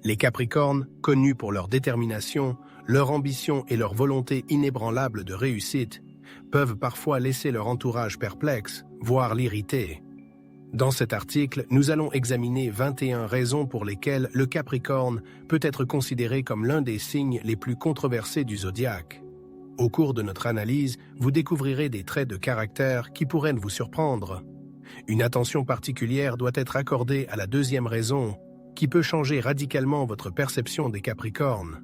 Les Capricornes, connus pour leur détermination, leur ambition et leur volonté inébranlable de réussite, peuvent parfois laisser leur entourage perplexe, voire l'irriter. Dans cet article, nous allons examiner 21 raisons pour lesquelles le Capricorne peut être considéré comme l'un des signes les plus controversés du zodiaque. Au cours de notre analyse, vous découvrirez des traits de caractère qui pourraient vous surprendre. Une attention particulière doit être accordée à la deuxième raison, qui peut changer radicalement votre perception des Capricornes.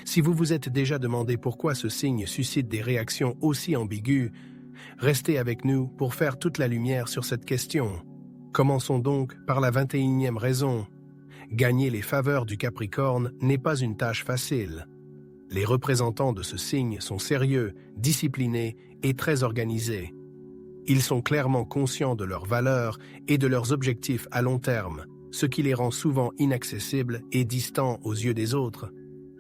Si vous vous êtes déjà demandé pourquoi ce signe suscite des réactions aussi ambiguës, restez avec nous pour faire toute la lumière sur cette question. Commençons donc par la 21e raison. Gagner les faveurs du Capricorne n'est pas une tâche facile. Les représentants de ce signe sont sérieux, disciplinés et très organisés. Ils sont clairement conscients de leurs valeurs et de leurs objectifs à long terme, ce qui les rend souvent inaccessibles et distants aux yeux des autres.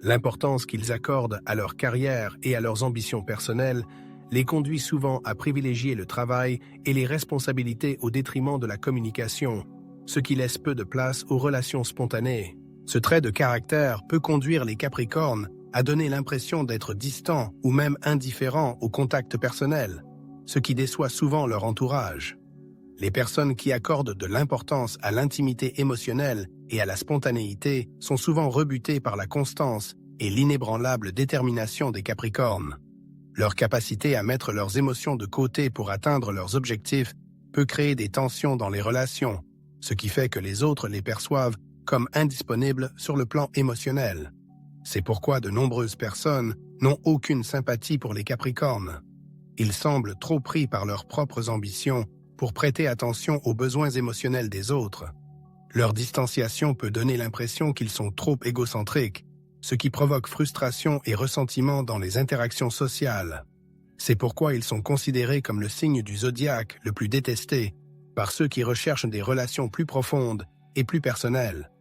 L'importance qu'ils accordent à leur carrière et à leurs ambitions personnelles les conduit souvent à privilégier le travail et les responsabilités au détriment de la communication, ce qui laisse peu de place aux relations spontanées. Ce trait de caractère peut conduire les Capricornes à donner l'impression d'être distants ou même indifférents au contact personnel, ce qui déçoit souvent leur entourage. Les personnes qui accordent de l'importance à l'intimité émotionnelle et à la spontanéité sont souvent rebutées par la constance et l'inébranlable détermination des Capricornes. Leur capacité à mettre leurs émotions de côté pour atteindre leurs objectifs peut créer des tensions dans les relations, ce qui fait que les autres les perçoivent comme indisponibles sur le plan émotionnel. C'est pourquoi de nombreuses personnes n'ont aucune sympathie pour les Capricornes. Ils semblent trop pris par leurs propres ambitions pour prêter attention aux besoins émotionnels des autres. Leur distanciation peut donner l'impression qu'ils sont trop égocentriques, ce qui provoque frustration et ressentiment dans les interactions sociales. C'est pourquoi ils sont considérés comme le signe du zodiaque le plus détesté par ceux qui recherchent des relations plus profondes et plus personnelles.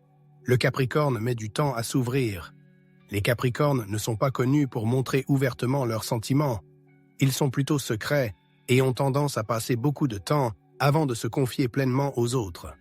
Le Capricorne met du temps à s'ouvrir. Les Capricornes ne sont pas connus pour montrer ouvertement leurs sentiments. Ils sont plutôt secrets et ont tendance à passer beaucoup de temps avant de se confier pleinement aux autres.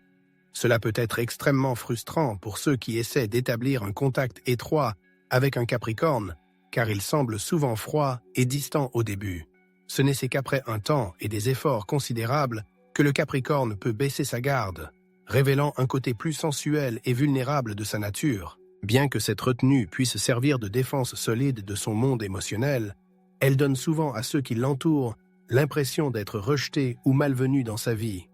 Cela peut être extrêmement frustrant pour ceux qui essaient d'établir un contact étroit avec un Capricorne, car il semble souvent froid et distant au début. Ce n'est qu'après un temps et des efforts considérables que le Capricorne peut baisser sa garde, révélant un côté plus sensuel et vulnérable de sa nature. Bien que cette retenue puisse servir de défense solide de son monde émotionnel, elle donne souvent à ceux qui l'entourent l'impression d'être rejeté ou malvenu dans sa vie.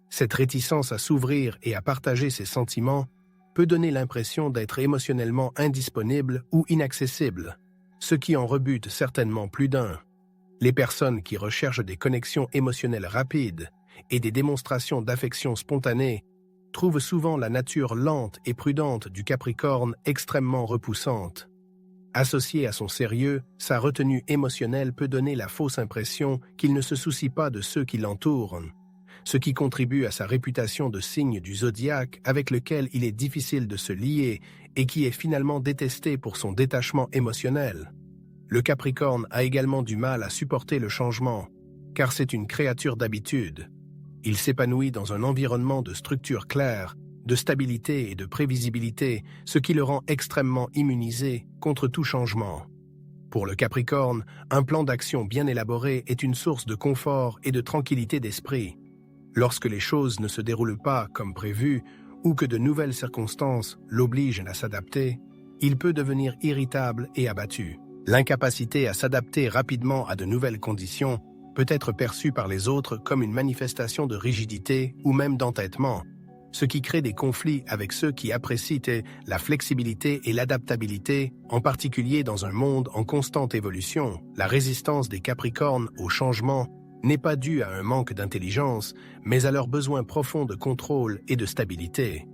Cette réticence à s'ouvrir et à partager ses sentiments peut donner l'impression d'être émotionnellement indisponible ou inaccessible, ce qui en rebute certainement plus d'un. Les personnes qui recherchent des connexions émotionnelles rapides et des démonstrations d'affection spontanée trouvent souvent la nature lente et prudente du Capricorne extrêmement repoussante. Associée à son sérieux, sa retenue émotionnelle peut donner la fausse impression qu'il ne se soucie pas de ceux qui l'entourent, ce qui contribue à sa réputation de signe du zodiaque avec lequel il est difficile de se lier et qui est finalement détesté pour son détachement émotionnel. Le Capricorne a également du mal à supporter le changement, car c'est une créature d'habitude. Il s'épanouit dans un environnement de structure claire, de stabilité et de prévisibilité, ce qui le rend extrêmement immunisé contre tout changement. Pour le Capricorne, un plan d'action bien élaboré est une source de confort et de tranquillité d'esprit. Lorsque les choses ne se déroulent pas comme prévu ou que de nouvelles circonstances l'obligent à s'adapter, il peut devenir irritable et abattu. L'incapacité à s'adapter rapidement à de nouvelles conditions peut être perçue par les autres comme une manifestation de rigidité ou même d'entêtement, ce qui crée des conflits avec ceux qui apprécient la flexibilité et l'adaptabilité, en particulier dans un monde en constante évolution. La résistance des Capricornes au changement n'est pas due à un manque d'intelligence, mais à leur besoin profond de contrôle et de stabilité.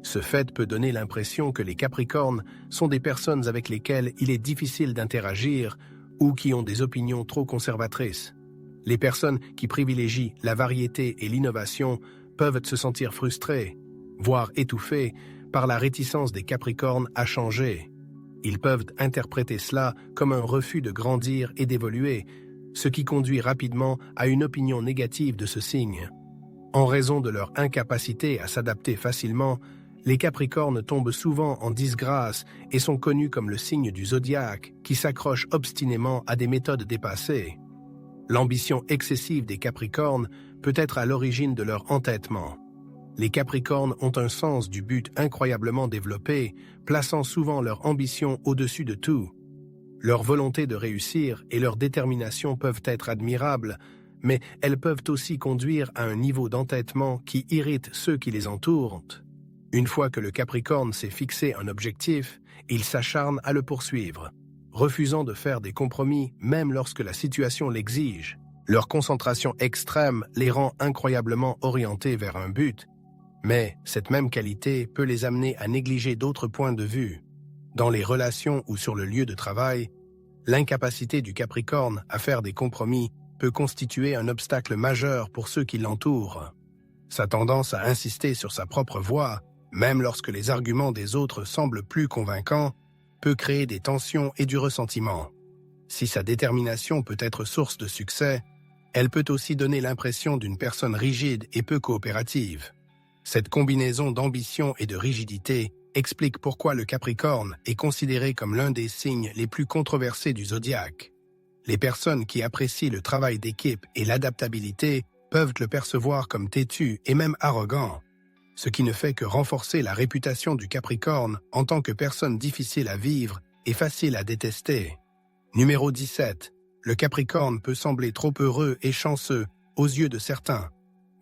Ce fait peut donner l'impression que les Capricornes sont des personnes avec lesquelles il est difficile d'interagir ou qui ont des opinions trop conservatrices. Les personnes qui privilégient la variété et l'innovation peuvent se sentir frustrées, voire étouffées, par la réticence des Capricornes à changer. Ils peuvent interpréter cela comme un refus de grandir et d'évoluer, ce qui conduit rapidement à une opinion négative de ce signe. En raison de leur incapacité à s'adapter facilement, Les Capricornes tombent souvent en disgrâce et sont connus comme le signe du zodiaque qui s'accroche obstinément à des méthodes dépassées. L'ambition excessive des Capricornes peut être à l'origine de leur entêtement. Les Capricornes ont un sens du but incroyablement développé, plaçant souvent leur ambition au-dessus de tout. Leur volonté de réussir et leur détermination peuvent être admirables, mais elles peuvent aussi conduire à un niveau d'entêtement qui irrite ceux qui les entourent. Une fois que le Capricorne s'est fixé un objectif, il s'acharne à le poursuivre, refusant de faire des compromis même lorsque la situation l'exige. Leur concentration extrême les rend incroyablement orientés vers un but, mais cette même qualité peut les amener à négliger d'autres points de vue. Dans les relations ou sur le lieu de travail, l'incapacité du Capricorne à faire des compromis peut constituer un obstacle majeur pour ceux qui l'entourent. Sa tendance à insister sur sa propre voie, même lorsque les arguments des autres semblent plus convaincants, peut créer des tensions et du ressentiment. Si sa détermination peut être source de succès, elle peut aussi donner l'impression d'une personne rigide et peu coopérative. Cette combinaison d'ambition et de rigidité explique pourquoi le Capricorne est considéré comme l'un des signes les plus controversés du zodiaque. Les personnes qui apprécient le travail d'équipe et l'adaptabilité peuvent le percevoir comme têtu et même arrogant, ce qui ne fait que renforcer la réputation du Capricorne en tant que personne difficile à vivre et facile à détester. Numéro 17. Le Capricorne peut sembler trop heureux et chanceux aux yeux de certains.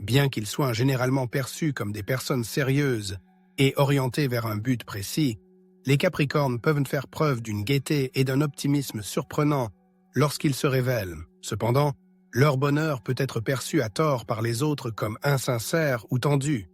Bien qu'ils soient généralement perçus comme des personnes sérieuses et orientées vers un but précis, les Capricornes peuvent faire preuve d'une gaieté et d'un optimisme surprenant lorsqu'ils se révèlent. Cependant, leur bonheur peut être perçu à tort par les autres comme insincère ou tendu.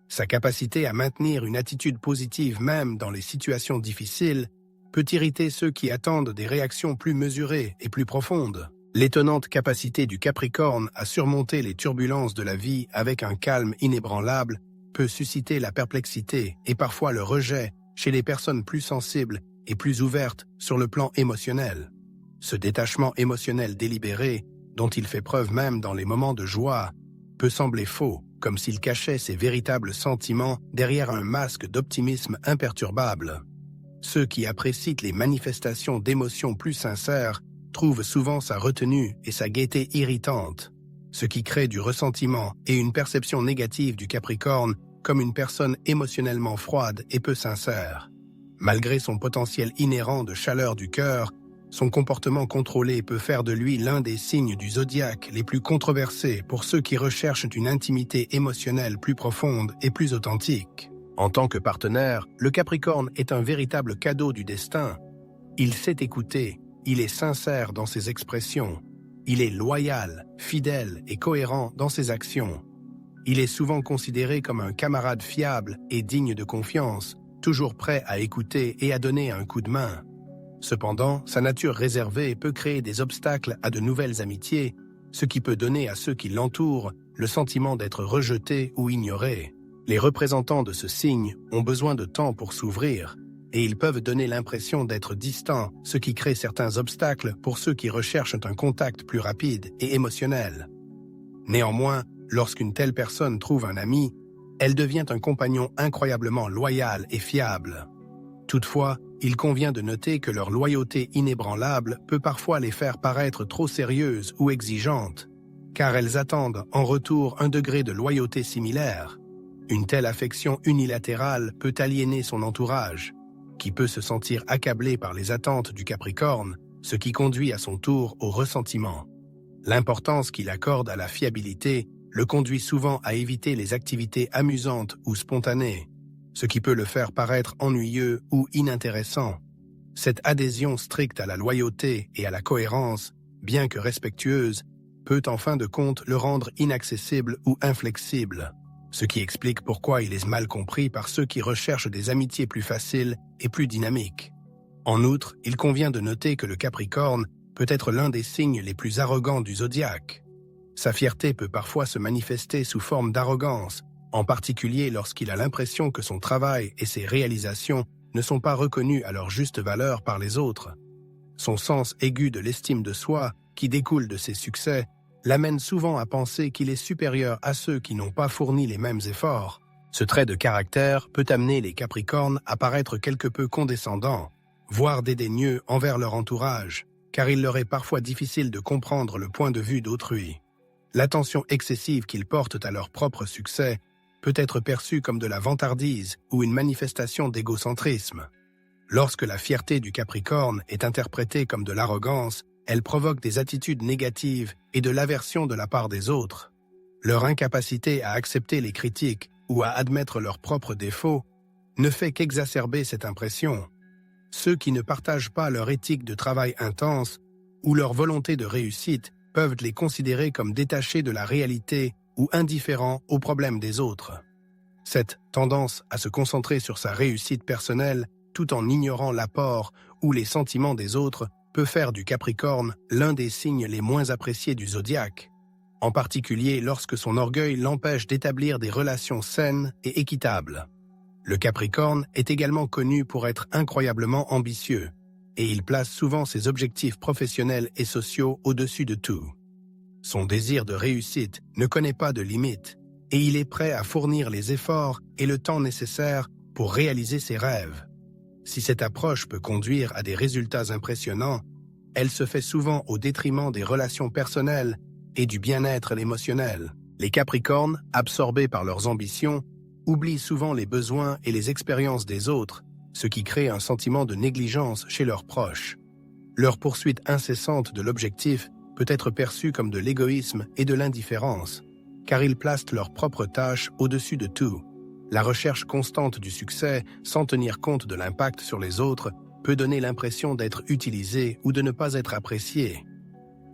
Sa capacité à maintenir une attitude positive même dans les situations difficiles peut irriter ceux qui attendent des réactions plus mesurées et plus profondes. L'étonnante capacité du Capricorne à surmonter les turbulences de la vie avec un calme inébranlable peut susciter la perplexité et parfois le rejet chez les personnes plus sensibles et plus ouvertes sur le plan émotionnel. Ce détachement émotionnel délibéré, dont il fait preuve même dans les moments de joie, peut sembler faux, comme s'il cachait ses véritables sentiments derrière un masque d'optimisme imperturbable. Ceux qui apprécient les manifestations d'émotions plus sincères trouvent souvent sa retenue et sa gaieté irritantes, ce qui crée du ressentiment et une perception négative du Capricorne comme une personne émotionnellement froide et peu sincère. Malgré son potentiel inhérent de chaleur du cœur, son comportement contrôlé peut faire de lui l'un des signes du zodiaque les plus controversés pour ceux qui recherchent une intimité émotionnelle plus profonde et plus authentique. En tant que partenaire, le Capricorne est un véritable cadeau du destin. Il sait écouter, il est sincère dans ses expressions, il est loyal, fidèle et cohérent dans ses actions. Il est souvent considéré comme un camarade fiable et digne de confiance, toujours prêt à écouter et à donner un coup de main. Cependant, sa nature réservée peut créer des obstacles à de nouvelles amitiés, ce qui peut donner à ceux qui l'entourent le sentiment d'être rejetés ou ignorés. Les représentants de ce signe ont besoin de temps pour s'ouvrir, et ils peuvent donner l'impression d'être distants, ce qui crée certains obstacles pour ceux qui recherchent un contact plus rapide et émotionnel. Néanmoins, lorsqu'une telle personne trouve un ami, elle devient un compagnon incroyablement loyal et fiable. Toutefois, il convient de noter que leur loyauté inébranlable peut parfois les faire paraître trop sérieuses ou exigeantes, car elles attendent en retour un degré de loyauté similaire. Une telle affection unilatérale peut aliéner son entourage, qui peut se sentir accablé par les attentes du Capricorne, ce qui conduit à son tour au ressentiment. L'importance qu'il accorde à la fiabilité le conduit souvent à éviter les activités amusantes ou spontanées, ce qui peut le faire paraître ennuyeux ou inintéressant. Cette adhésion stricte à la loyauté et à la cohérence, bien que respectueuse, peut en fin de compte le rendre inaccessible ou inflexible, ce qui explique pourquoi il est mal compris par ceux qui recherchent des amitiés plus faciles et plus dynamiques. En outre, il convient de noter que le Capricorne peut être l'un des signes les plus arrogants du zodiaque. Sa fierté peut parfois se manifester sous forme d'arrogance, en particulier lorsqu'il a l'impression que son travail et ses réalisations ne sont pas reconnus à leur juste valeur par les autres. Son sens aigu de l'estime de soi, qui découle de ses succès, l'amène souvent à penser qu'il est supérieur à ceux qui n'ont pas fourni les mêmes efforts. Ce trait de caractère peut amener les Capricornes à paraître quelque peu condescendants, voire dédaigneux envers leur entourage, car il leur est parfois difficile de comprendre le point de vue d'autrui. L'attention excessive qu'ils portent à leur propre succès peut être perçue comme de la vantardise ou une manifestation d'égocentrisme. Lorsque la fierté du Capricorne est interprétée comme de l'arrogance, elle provoque des attitudes négatives et de l'aversion de la part des autres. Leur incapacité à accepter les critiques ou à admettre leurs propres défauts ne fait qu'exacerber cette impression. Ceux qui ne partagent pas leur éthique de travail intense ou leur volonté de réussite peuvent les considérer comme détachés de la réalité ou indifférents aux problèmes des autres. Cette tendance à se concentrer sur sa réussite personnelle tout en ignorant l'apport ou les sentiments des autres peut faire du Capricorne l'un des signes les moins appréciés du zodiaque, en particulier lorsque son orgueil l'empêche d'établir des relations saines et équitables. Le Capricorne est également connu pour être incroyablement ambitieux, et il place souvent ses objectifs professionnels et sociaux au-dessus de tout. Son désir de réussite ne connaît pas de limites, et il est prêt à fournir les efforts et le temps nécessaires pour réaliser ses rêves. Si cette approche peut conduire à des résultats impressionnants, elle se fait souvent au détriment des relations personnelles et du bien-être émotionnel. Les Capricornes, absorbés par leurs ambitions, oublient souvent les besoins et les expériences des autres, ce qui crée un sentiment de négligence chez leurs proches. Leur poursuite incessante de l'objectif peut être perçue comme de l'égoïsme et de l'indifférence, car ils placent leurs propres tâches au-dessus de tout. La recherche constante du succès, sans tenir compte de l'impact sur les autres, peut donner l'impression d'être utilisés ou de ne pas être appréciés.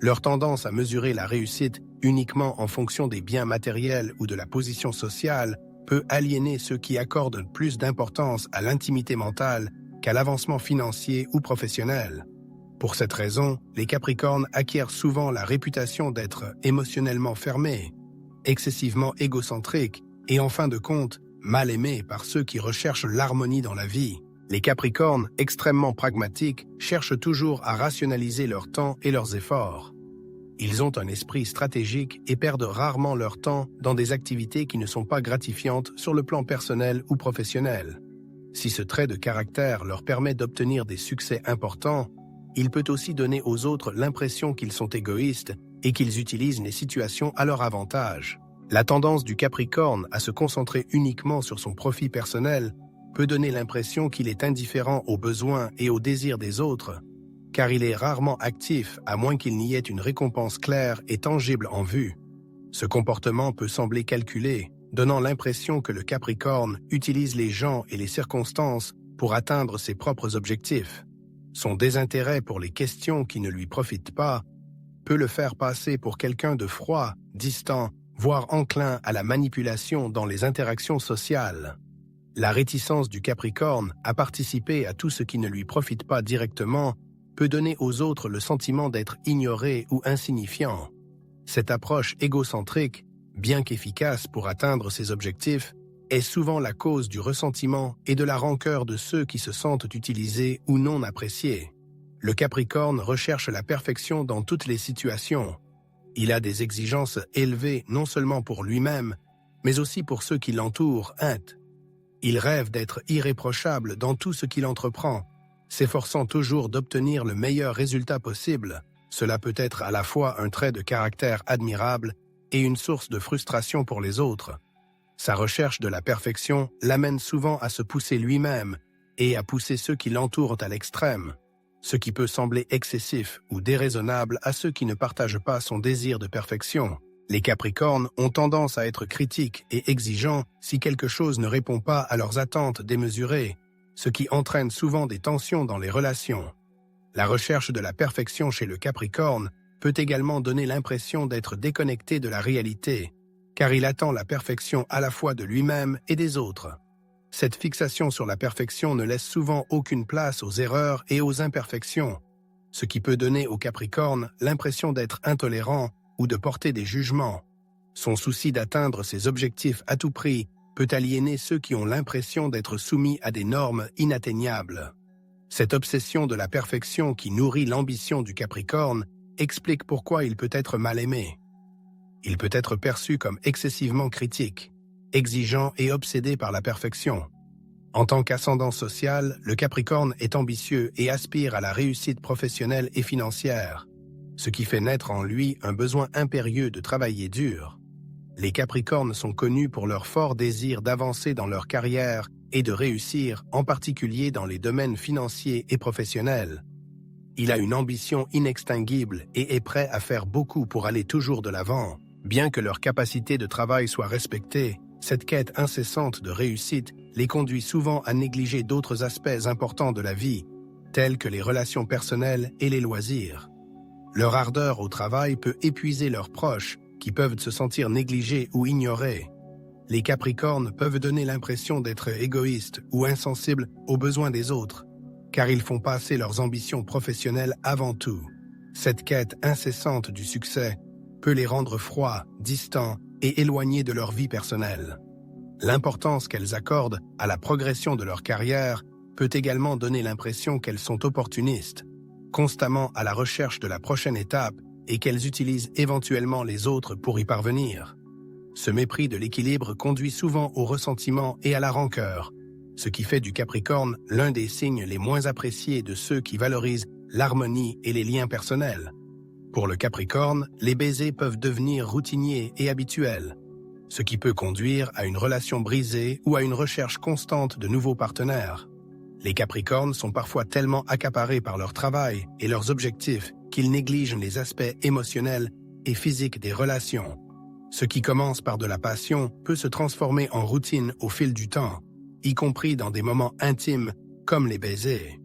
Leur tendance à mesurer la réussite uniquement en fonction des biens matériels ou de la position sociale peut aliéner ceux qui accordent plus d'importance à l'intimité mentale qu'à l'avancement financier ou professionnel. Pour cette raison, les Capricornes acquièrent souvent la réputation d'être émotionnellement fermés, excessivement égocentriques et en fin de compte, mal aimés par ceux qui recherchent l'harmonie dans la vie. Les Capricornes, extrêmement pragmatiques, cherchent toujours à rationaliser leur temps et leurs efforts. Ils ont un esprit stratégique et perdent rarement leur temps dans des activités qui ne sont pas gratifiantes sur le plan personnel ou professionnel. Si ce trait de caractère leur permet d'obtenir des succès importants, il peut aussi donner aux autres l'impression qu'ils sont égoïstes et qu'ils utilisent les situations à leur avantage. La tendance du Capricorne à se concentrer uniquement sur son profit personnel peut donner l'impression qu'il est indifférent aux besoins et aux désirs des autres, car il est rarement actif à moins qu'il n'y ait une récompense claire et tangible en vue. Ce comportement peut sembler calculé, donnant l'impression que le Capricorne utilise les gens et les circonstances pour atteindre ses propres objectifs. Son désintérêt pour les questions qui ne lui profitent pas peut le faire passer pour quelqu'un de froid, distant, voire enclin à la manipulation dans les interactions sociales. La réticence du Capricorne à participer à tout ce qui ne lui profite pas directement peut donner aux autres le sentiment d'être ignoré ou insignifiant. Cette approche égocentrique, bien qu'efficace pour atteindre ses objectifs, est souvent la cause du ressentiment et de la rancœur de ceux qui se sentent utilisés ou non appréciés. Le Capricorne recherche la perfection dans toutes les situations. Il a des exigences élevées non seulement pour lui-même, mais aussi pour ceux qui l'entourent. Il rêve d'être irréprochable dans tout ce qu'il entreprend, s'efforçant toujours d'obtenir le meilleur résultat possible. Cela peut être à la fois un trait de caractère admirable et une source de frustration pour les autres. Sa recherche de la perfection l'amène souvent à se pousser lui-même et à pousser ceux qui l'entourent à l'extrême, ce qui peut sembler excessif ou déraisonnable à ceux qui ne partagent pas son désir de perfection. Les Capricornes ont tendance à être critiques et exigeants si quelque chose ne répond pas à leurs attentes démesurées, ce qui entraîne souvent des tensions dans les relations. La recherche de la perfection chez le Capricorne peut également donner l'impression d'être déconnecté de la réalité, car il attend la perfection à la fois de lui-même et des autres. Cette fixation sur la perfection ne laisse souvent aucune place aux erreurs et aux imperfections, ce qui peut donner au Capricorne l'impression d'être intolérant ou de porter des jugements. Son souci d'atteindre ses objectifs à tout prix peut aliéner ceux qui ont l'impression d'être soumis à des normes inatteignables. Cette obsession de la perfection qui nourrit l'ambition du Capricorne explique pourquoi il peut être mal aimé. Il peut être perçu comme excessivement critique, exigeant et obsédé par la perfection. En tant qu'ascendant social, le Capricorne est ambitieux et aspire à la réussite professionnelle et financière, ce qui fait naître en lui un besoin impérieux de travailler dur. Les Capricornes sont connus pour leur fort désir d'avancer dans leur carrière et de réussir, en particulier dans les domaines financiers et professionnels. Il a une ambition inextinguible et est prêt à faire beaucoup pour aller toujours de l'avant. Bien que leur capacité de travail soit respectée, cette quête incessante de réussite les conduit souvent à négliger d'autres aspects importants de la vie, tels que les relations personnelles et les loisirs. Leur ardeur au travail peut épuiser leurs proches, qui peuvent se sentir négligés ou ignorés. Les Capricornes peuvent donner l'impression d'être égoïstes ou insensibles aux besoins des autres, car ils font passer leurs ambitions professionnelles avant tout. Cette quête incessante du succès peut les rendre froids, distants et éloignés de leur vie personnelle. L'importance qu'elles accordent à la progression de leur carrière peut également donner l'impression qu'elles sont opportunistes, constamment à la recherche de la prochaine étape et qu'elles utilisent éventuellement les autres pour y parvenir. Ce mépris de l'équilibre conduit souvent au ressentiment et à la rancœur, ce qui fait du Capricorne l'un des signes les moins appréciés de ceux qui valorisent l'harmonie et les liens personnels. Pour le Capricorne, les baisers peuvent devenir routiniers et habituels, ce qui peut conduire à une relation brisée ou à une recherche constante de nouveaux partenaires. Les Capricornes sont parfois tellement accaparés par leur travail et leurs objectifs qu'ils négligent les aspects émotionnels et physiques des relations. Ce qui commence par de la passion peut se transformer en routine au fil du temps, y compris dans des moments intimes comme les baisers.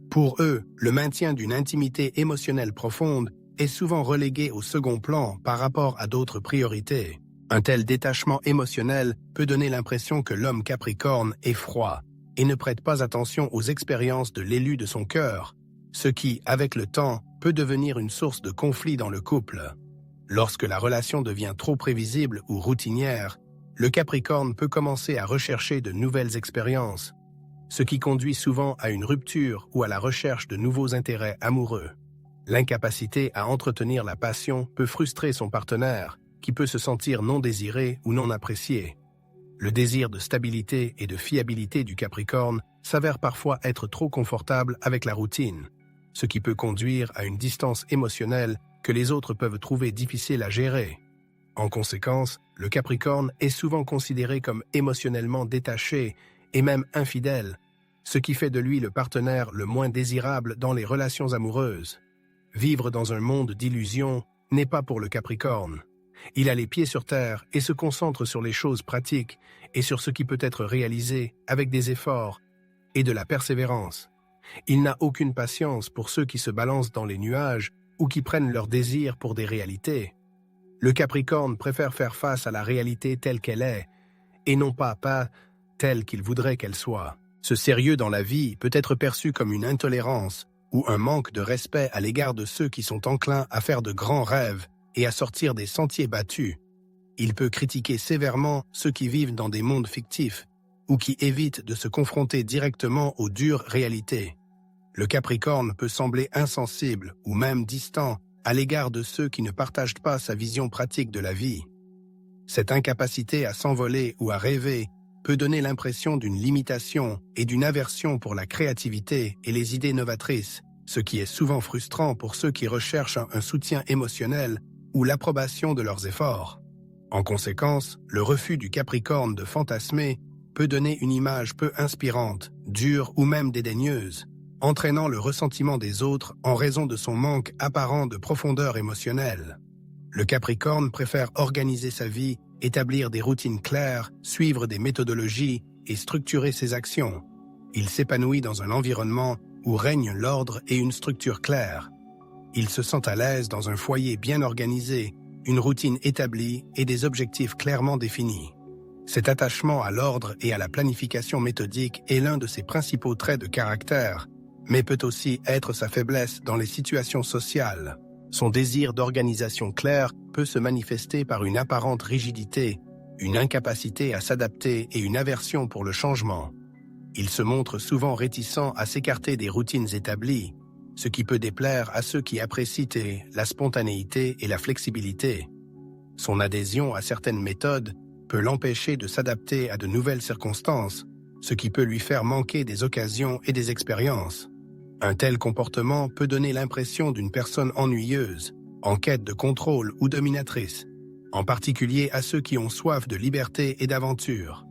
Pour eux, le maintien d'une intimité émotionnelle profonde est souvent relégué au second plan par rapport à d'autres priorités. Un tel détachement émotionnel peut donner l'impression que l'homme Capricorne est froid et ne prête pas attention aux expériences de l'élu de son cœur, ce qui, avec le temps, peut devenir une source de conflit dans le couple. Lorsque la relation devient trop prévisible ou routinière, le Capricorne peut commencer à rechercher de nouvelles expériences, ce qui conduit souvent à une rupture ou à la recherche de nouveaux intérêts amoureux. L'incapacité à entretenir la passion peut frustrer son partenaire, qui peut se sentir non désiré ou non apprécié. Le désir de stabilité et de fiabilité du Capricorne s'avère parfois être trop confortable avec la routine, ce qui peut conduire à une distance émotionnelle que les autres peuvent trouver difficile à gérer. En conséquence, le Capricorne est souvent considéré comme émotionnellement détaché et même infidèle, ce qui fait de lui le partenaire le moins désirable dans les relations amoureuses. Vivre dans un monde d'illusions n'est pas pour le Capricorne. Il a les pieds sur terre et se concentre sur les choses pratiques et sur ce qui peut être réalisé avec des efforts et de la persévérance. Il n'a aucune patience pour ceux qui se balancent dans les nuages ou qui prennent leurs désirs pour des réalités. Le Capricorne préfère faire face à la réalité telle qu'elle est et non pas telle qu'il voudrait qu'elle soit. Ce sérieux dans la vie peut être perçu comme une intolérance ou un manque de respect à l'égard de ceux qui sont enclins à faire de grands rêves et à sortir des sentiers battus. Il peut critiquer sévèrement ceux qui vivent dans des mondes fictifs ou qui évitent de se confronter directement aux dures réalités. Le Capricorne peut sembler insensible ou même distant à l'égard de ceux qui ne partagent pas sa vision pratique de la vie. Cette incapacité à s'envoler ou à rêver peut donner l'impression d'une limitation et d'une aversion pour la créativité et les idées novatrices, ce qui est souvent frustrant pour ceux qui recherchent un soutien émotionnel ou l'approbation de leurs efforts. En conséquence, le refus du Capricorne de fantasmer peut donner une image peu inspirante, dure ou même dédaigneuse, entraînant le ressentiment des autres en raison de son manque apparent de profondeur émotionnelle. Le Capricorne préfère organiser sa vie, établir des routines claires, suivre des méthodologies et structurer ses actions. Il s'épanouit dans un environnement où règne l'ordre et une structure claire. Il se sent à l'aise dans un foyer bien organisé, une routine établie et des objectifs clairement définis. Cet attachement à l'ordre et à la planification méthodique est l'un de ses principaux traits de caractère, mais peut aussi être sa faiblesse dans les situations sociales. Son désir d'organisation claire peut se manifester par une apparente rigidité, une incapacité à s'adapter et une aversion pour le changement. Il se montre souvent réticent à s'écarter des routines établies, ce qui peut déplaire à ceux qui apprécient la spontanéité et la flexibilité. Son adhésion à certaines méthodes peut peut l'empêcher de s'adapter à de nouvelles circonstances, ce qui peut lui faire manquer des occasions et des expériences. Un tel comportement peut donner l'impression d'une personne ennuyeuse, en quête de contrôle ou dominatrice, en particulier à ceux qui ont soif de liberté et d'aventure.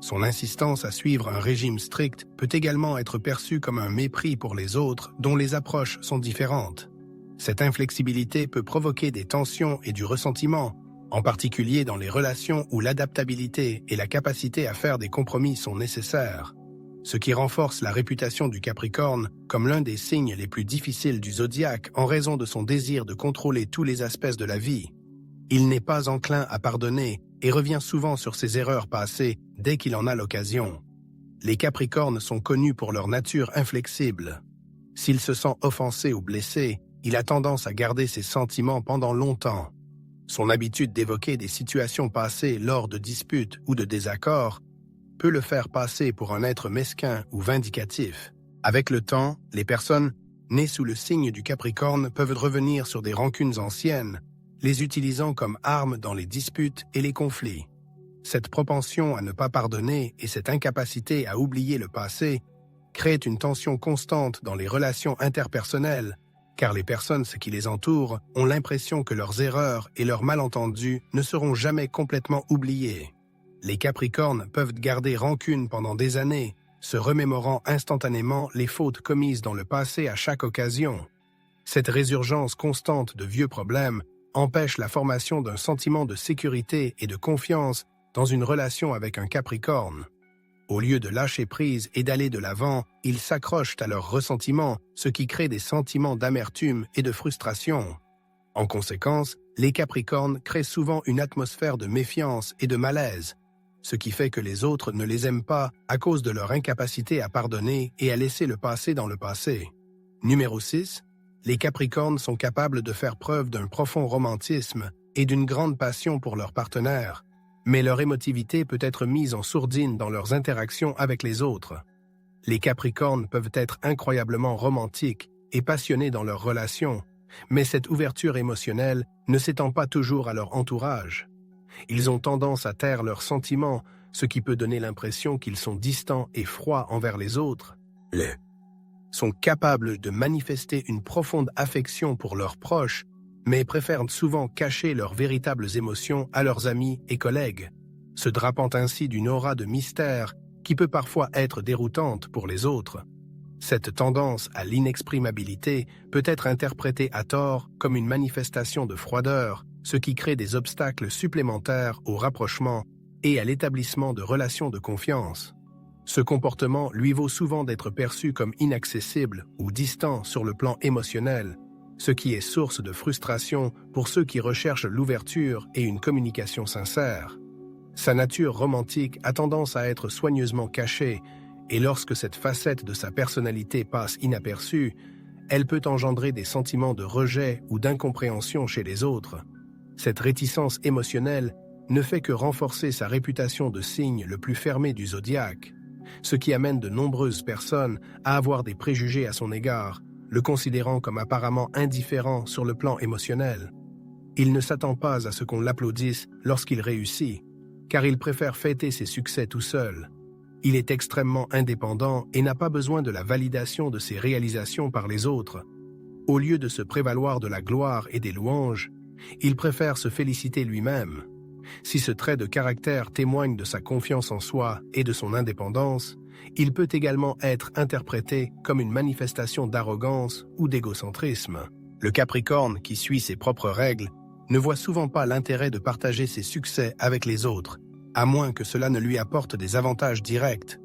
Son insistance à suivre un régime strict peut également être perçue comme un mépris pour les autres dont les approches sont différentes. Cette inflexibilité peut provoquer des tensions et du ressentiment, en particulier dans les relations où l'adaptabilité et la capacité à faire des compromis sont nécessaires, ce qui renforce la réputation du Capricorne comme l'un des signes les plus difficiles du zodiaque en raison de son désir de contrôler tous les aspects de la vie. Il n'est pas enclin à pardonner et revient souvent sur ses erreurs passées dès qu'il en a l'occasion. Les Capricornes sont connus pour leur nature inflexible. S'il se sent offensé ou blessé, il a tendance à garder ses sentiments pendant longtemps. Son habitude d'évoquer des situations passées lors de disputes ou de désaccords peut le faire passer pour un être mesquin ou vindicatif. Avec le temps, les personnes nées sous le signe du Capricorne peuvent revenir sur des rancunes anciennes, les utilisant comme armes dans les disputes et les conflits. Cette propension à ne pas pardonner et cette incapacité à oublier le passé créent une tension constante dans les relations interpersonnelles, car les personnes qui les entourent ont l'impression que leurs erreurs et leurs malentendus ne seront jamais complètement oubliés. Les Capricornes peuvent garder rancune pendant des années, se remémorant instantanément les fautes commises dans le passé à chaque occasion. Cette résurgence constante de vieux problèmes empêche la formation d'un sentiment de sécurité et de confiance dans une relation avec un Capricorne. Au lieu de lâcher prise et d'aller de l'avant, ils s'accrochent à leurs ressentiments, ce qui crée des sentiments d'amertume et de frustration. En conséquence, les Capricornes créent souvent une atmosphère de méfiance et de malaise, ce qui fait que les autres ne les aiment pas à cause de leur incapacité à pardonner et à laisser le passé dans le passé. Numéro 6. Les Capricornes sont capables de faire preuve d'un profond romantisme et d'une grande passion pour leur partenaire, mais leur émotivité peut être mise en sourdine dans leurs interactions avec les autres. Les Capricornes peuvent être incroyablement romantiques et passionnés dans leurs relations, mais cette ouverture émotionnelle ne s'étend pas toujours à leur entourage. Ils ont tendance à taire leurs sentiments, ce qui peut donner l'impression qu'ils sont distants et froids envers les autres. Sont capables de manifester une profonde affection pour leurs proches, mais préfèrent souvent cacher leurs véritables émotions à leurs amis et collègues, se drapant ainsi d'une aura de mystère qui peut parfois être déroutante pour les autres. Cette tendance à l'inexprimabilité peut être interprétée à tort comme une manifestation de froideur, ce qui crée des obstacles supplémentaires au rapprochement et à l'établissement de relations de confiance. Ce comportement lui vaut souvent d'être perçu comme inaccessible ou distant sur le plan émotionnel, ce qui est source de frustration pour ceux qui recherchent l'ouverture et une communication sincère. Sa nature romantique a tendance à être soigneusement cachée, et lorsque cette facette de sa personnalité passe inaperçue, elle peut engendrer des sentiments de rejet ou d'incompréhension chez les autres. Cette réticence émotionnelle ne fait que renforcer sa réputation de signe le plus fermé du zodiaque, ce qui amène de nombreuses personnes à avoir des préjugés à son égard, le considérant comme apparemment indifférent sur le plan émotionnel. Il ne s'attend pas à ce qu'on l'applaudisse lorsqu'il réussit, car il préfère fêter ses succès tout seul. Il est extrêmement indépendant et n'a pas besoin de la validation de ses réalisations par les autres. Au lieu de se prévaloir de la gloire et des louanges, il préfère se féliciter lui-même. Si ce trait de caractère témoigne de sa confiance en soi et de son indépendance, il peut également être interprété comme une manifestation d'arrogance ou d'égocentrisme. Le Capricorne, qui suit ses propres règles, ne voit souvent pas l'intérêt de partager ses succès avec les autres, à moins que cela ne lui apporte des avantages directs.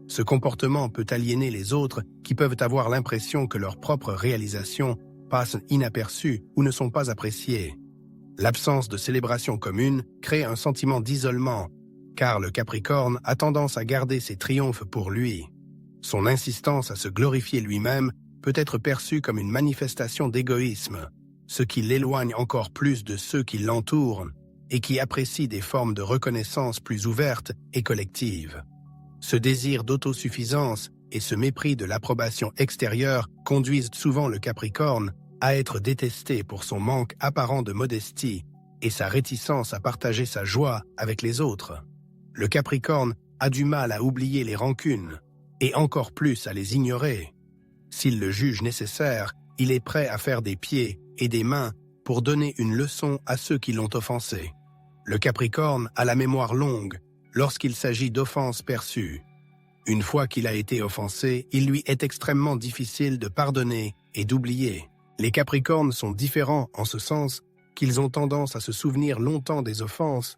Ce comportement peut aliéner les autres qui peuvent avoir l'impression que leurs propres réalisations passent inaperçues ou ne sont pas appréciées. L'absence de célébration commune crée un sentiment d'isolement, car le Capricorne a tendance à garder ses triomphes pour lui. Son insistance à se glorifier lui-même peut être perçue comme une manifestation d'égoïsme, ce qui l'éloigne encore plus de ceux qui l'entourent et qui apprécient des formes de reconnaissance plus ouvertes et collectives. Ce désir d'autosuffisance et ce mépris de l'approbation extérieure conduisent souvent le Capricorne à être détesté pour son manque apparent de modestie et sa réticence à partager sa joie avec les autres. Le Capricorne a du mal à oublier les rancunes, et encore plus à les ignorer. S'il le juge nécessaire, il est prêt à faire des pieds et des mains pour donner une leçon à ceux qui l'ont offensé. Le Capricorne a la mémoire longue lorsqu'il s'agit d'offenses perçues. Une fois qu'il a été offensé, il lui est extrêmement difficile de pardonner et d'oublier. Les Capricornes sont différents en ce sens qu'ils ont tendance à se souvenir longtemps des offenses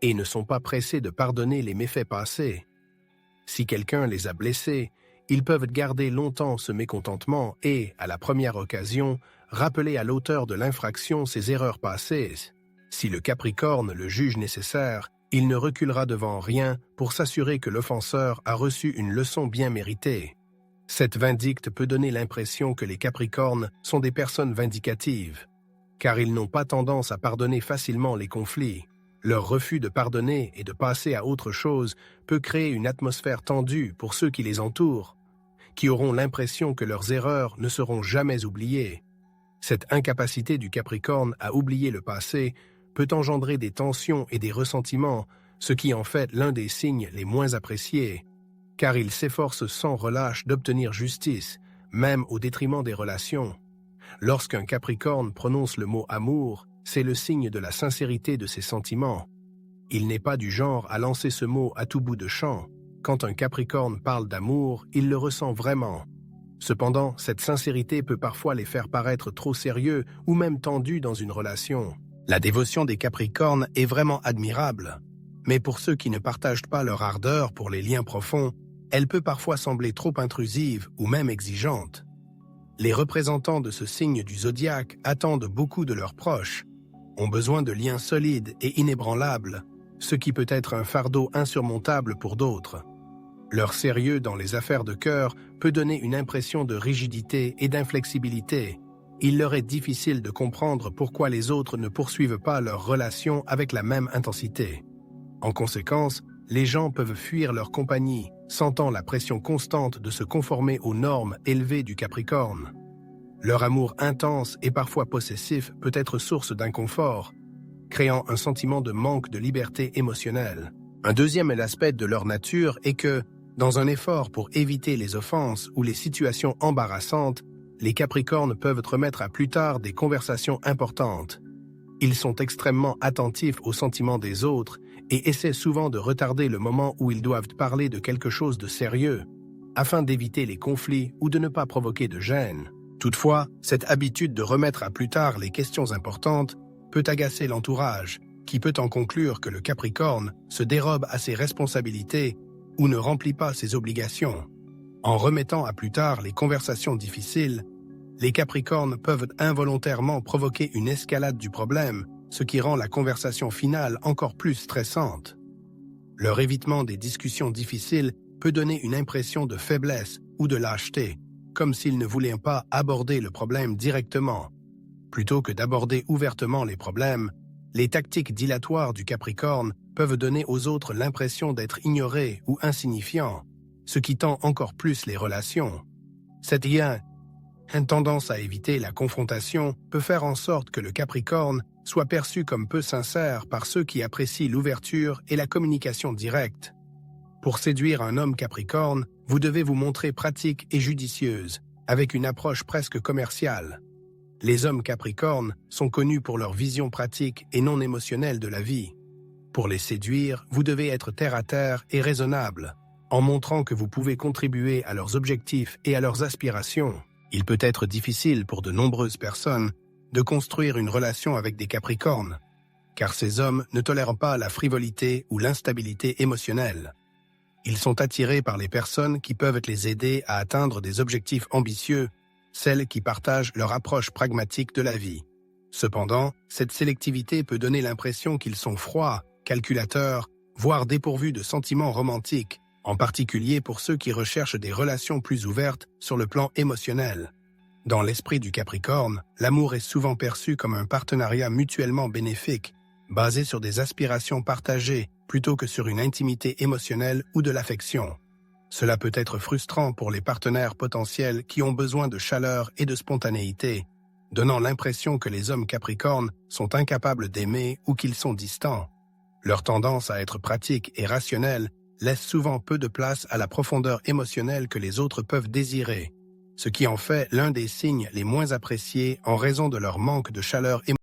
et ne sont pas pressés de pardonner les méfaits passés. Si quelqu'un les a blessés, ils peuvent garder longtemps ce mécontentement et, à la première occasion, rappeler à l'auteur de l'infraction ses erreurs passées. Si le Capricorne le juge nécessaire, il ne reculera devant rien pour s'assurer que l'offenseur a reçu une leçon bien méritée. Cette vindicte peut donner l'impression que les Capricornes sont des personnes vindicatives, car ils n'ont pas tendance à pardonner facilement les conflits. Leur refus de pardonner et de passer à autre chose peut créer une atmosphère tendue pour ceux qui les entourent, qui auront l'impression que leurs erreurs ne seront jamais oubliées. Cette incapacité du Capricorne à oublier le passé peut engendrer des tensions et des ressentiments, ce qui en fait l'un des signes les moins appréciés, car il s'efforce sans relâche d'obtenir justice, même au détriment des relations. Lorsqu'un Capricorne prononce le mot « amour », c'est le signe de la sincérité de ses sentiments. Il n'est pas du genre à lancer ce mot à tout bout de champ. Quand un Capricorne parle d'amour, il le ressent vraiment. Cependant, cette sincérité peut parfois les faire paraître trop sérieux ou même tendus dans une relation. La dévotion des Capricornes est vraiment admirable, mais pour ceux qui ne partagent pas leur ardeur pour les liens profonds, elle peut parfois sembler trop intrusive ou même exigeante. Les représentants de ce signe du zodiaque attendent beaucoup de leurs proches, ont besoin de liens solides et inébranlables, ce qui peut être un fardeau insurmontable pour d'autres. Leur sérieux dans les affaires de cœur peut donner une impression de rigidité et d'inflexibilité. Il leur est difficile de comprendre pourquoi les autres ne poursuivent pas leur relation avec la même intensité. En conséquence, les gens peuvent fuir leur compagnie, sentant la pression constante de se conformer aux normes élevées du Capricorne. Leur amour intense et parfois possessif peut être source d'inconfort, créant un sentiment de manque de liberté émotionnelle. Un deuxième aspect de leur nature est que, dans un effort pour éviter les offenses ou les situations embarrassantes, les Capricornes peuvent remettre à plus tard des conversations importantes. Ils sont extrêmement attentifs aux sentiments des autres et essaient souvent de retarder le moment où ils doivent parler de quelque chose de sérieux, afin d'éviter les conflits ou de ne pas provoquer de gêne. Toutefois, cette habitude de remettre à plus tard les questions importantes peut agacer l'entourage, qui peut en conclure que le Capricorne se dérobe à ses responsabilités ou ne remplit pas ses obligations. En remettant à plus tard les conversations difficiles, les Capricornes peuvent involontairement provoquer une escalade du problème, ce qui rend la conversation finale encore plus stressante. Leur évitement des discussions difficiles peut donner une impression de faiblesse ou de lâcheté, comme s'ils ne voulaient pas aborder le problème directement. Plutôt que d'aborder ouvertement les problèmes, les tactiques dilatoires du Capricorne peuvent donner aux autres l'impression d'être ignorés ou insignifiants, ce qui tend encore plus les relations. Cette tendance à éviter la confrontation peut faire en sorte que le Capricorne soit perçu comme peu sincère par ceux qui apprécient l'ouverture et la communication directe. Pour séduire un homme Capricorne, vous devez vous montrer pratique et judicieuse, avec une approche presque commerciale. Les hommes Capricornes sont connus pour leur vision pratique et non émotionnelle de la vie. Pour les séduire, vous devez être terre-à-terre et raisonnable, en montrant que vous pouvez contribuer à leurs objectifs et à leurs aspirations. Il peut être difficile pour de nombreuses personnes de construire une relation avec des Capricornes, car ces hommes ne tolèrent pas la frivolité ou l'instabilité émotionnelle. Ils sont attirés par les personnes qui peuvent les aider à atteindre des objectifs ambitieux, celles qui partagent leur approche pragmatique de la vie. Cependant, cette sélectivité peut donner l'impression qu'ils sont froids, calculateurs, voire dépourvus de sentiments romantiques, en particulier pour ceux qui recherchent des relations plus ouvertes sur le plan émotionnel. Dans l'esprit du Capricorne, l'amour est souvent perçu comme un partenariat mutuellement bénéfique, basé sur des aspirations partagées plutôt que sur une intimité émotionnelle ou de l'affection. Cela peut être frustrant pour les partenaires potentiels qui ont besoin de chaleur et de spontanéité, donnant l'impression que les hommes capricornes sont incapables d'aimer ou qu'ils sont distants. Leur tendance à être pratique et rationnelle laisse souvent peu de place à la profondeur émotionnelle que les autres peuvent désirer, ce qui en fait l'un des signes les moins appréciés en raison de leur manque de chaleur émotionnelle.